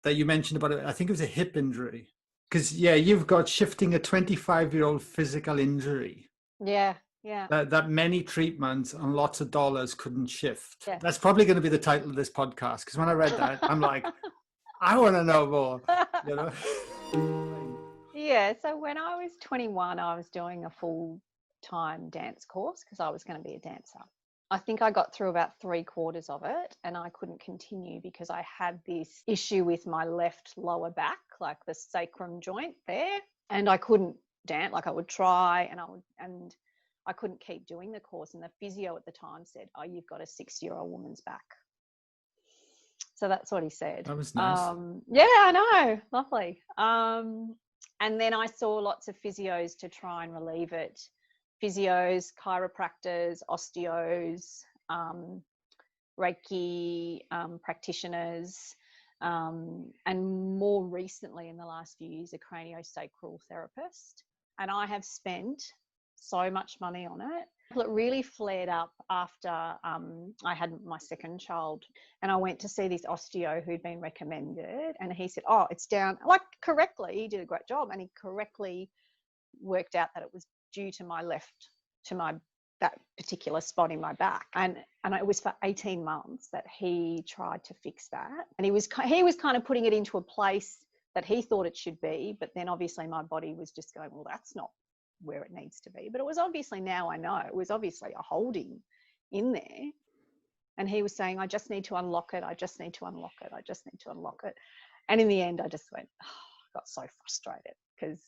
that you mentioned about it. I think it was a hip injury. Because, yeah, you've got shifting a 25-year-old physical injury. Yeah, yeah. That many treatments and lots of dollars couldn't shift. Yeah. That's probably going to be the title of this podcast. Because when I read that, I'm like, I want to know more, you know? Yeah, so when I was 21, I was doing a full-time dance course because I was going to be a dancer. I think I got through about 3/4 of it and I couldn't continue because I had this issue with my left lower back, like the sacrum joint there, and I couldn't dance. Like I would try and I couldn't keep doing the course. And the physio at the time said, "Oh, you've got a 60-year-old woman's back." So that's what he said. That was nice. Yeah, I know. Lovely. And then I saw lots of physios to try and relieve it. Physios, chiropractors, osteos, Reiki practitioners, and more recently in the last few years, a craniosacral therapist. And I have spent so much money on it. It really flared up after I had my second child, and I went to see this osteo who'd been recommended, and he said, "Oh, it's down," like correctly, he did a great job, and he correctly worked out that it was due to that particular spot in my back, and it was for 18 months that he tried to fix that, and he was kind of putting it into a place that he thought it should be, but then obviously my body was just going, well, that's not where it needs to be. But it was obviously, now I know, it was obviously a holding in there, and he was saying, I just need to unlock it, I just need to unlock it, I just need to unlock it. And in the end I just went, oh, I got so frustrated because,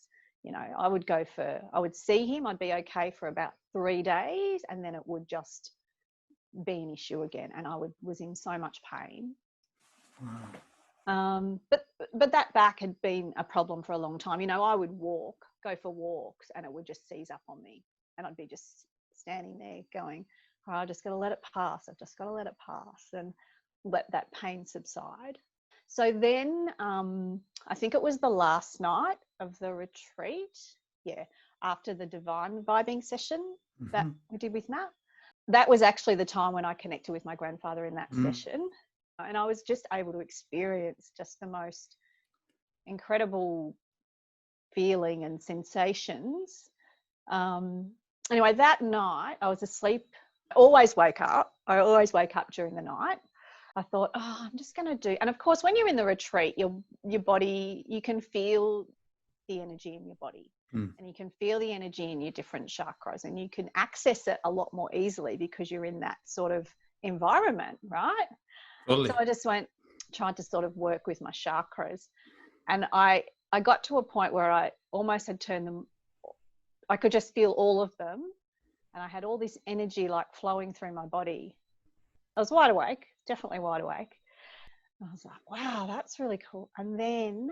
you know, I would see him, I'd be okay for about 3 days, and then it would just be an issue again, and I was in so much pain. Wow. But that back had been a problem for a long time. You know, I would go for walks, and it would just seize up on me, and I'd be just standing there going, oh, I just got to let it pass. I've just got to let it pass and let that pain subside. So then I think it was the last night of the retreat, after the divine vibing session that we did with Matt. That was actually the time when I connected with my grandfather in that session. And I was just able to experience just the most incredible feeling and sensations. Anyway, that night I was asleep. I always wake up during the night. I thought, oh, I'm just going to do, and of course, when you're in the retreat, your body, you can feel the energy in your body, and you can feel the energy in your different chakras, and you can access it a lot more easily because you're in that sort of environment, right? Totally. So I just tried to sort of work with my chakras, and I got to a point where I almost had turned them, I could just feel all of them, and I had all this energy like flowing through my body. I was wide awake, definitely wide awake. I was like, wow, that's really cool. And then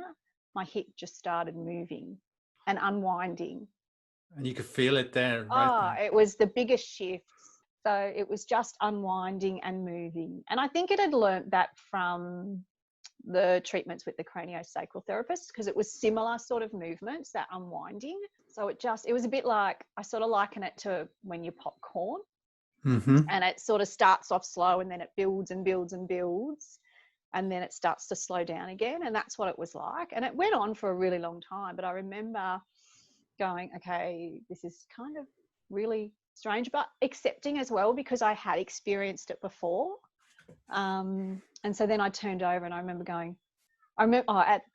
my hip just started moving and unwinding. And you could feel it there, right? It was the biggest shift. So it was just unwinding and moving. And I think it had learnt that from the treatments with the craniosacral therapist, because it was similar sort of movements, that unwinding. So it was a bit like, I sort of liken it to when you pop corn. And it sort of starts off slow, and then it builds and builds and builds, and then it starts to slow down again. And that's what it was like. And it went on for a really long time. But I remember going, okay, this is kind of really strange, but accepting as well, because I had experienced it before. And so then I turned over, and I remember going,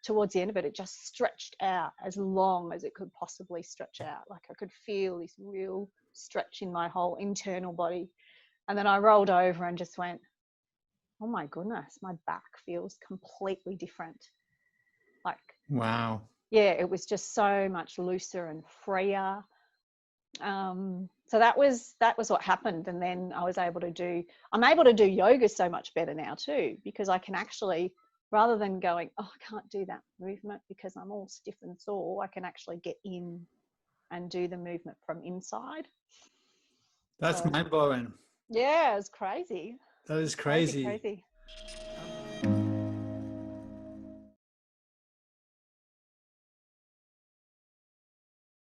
towards the end of it, it just stretched out as long as it could possibly stretch out. Like I could feel this real stretch in my whole internal body. And then I rolled over and just went, oh my goodness, my back feels completely different. Like, wow. Yeah, it was just so much looser and freer. So that was what happened. And then I'm able to do yoga so much better now too, because I can actually, rather than going, oh, I can't do that movement because I'm all stiff and sore, I can actually get in and do the movement from inside. That's mind-blowing. Yeah, it's crazy. That is crazy. Crazy.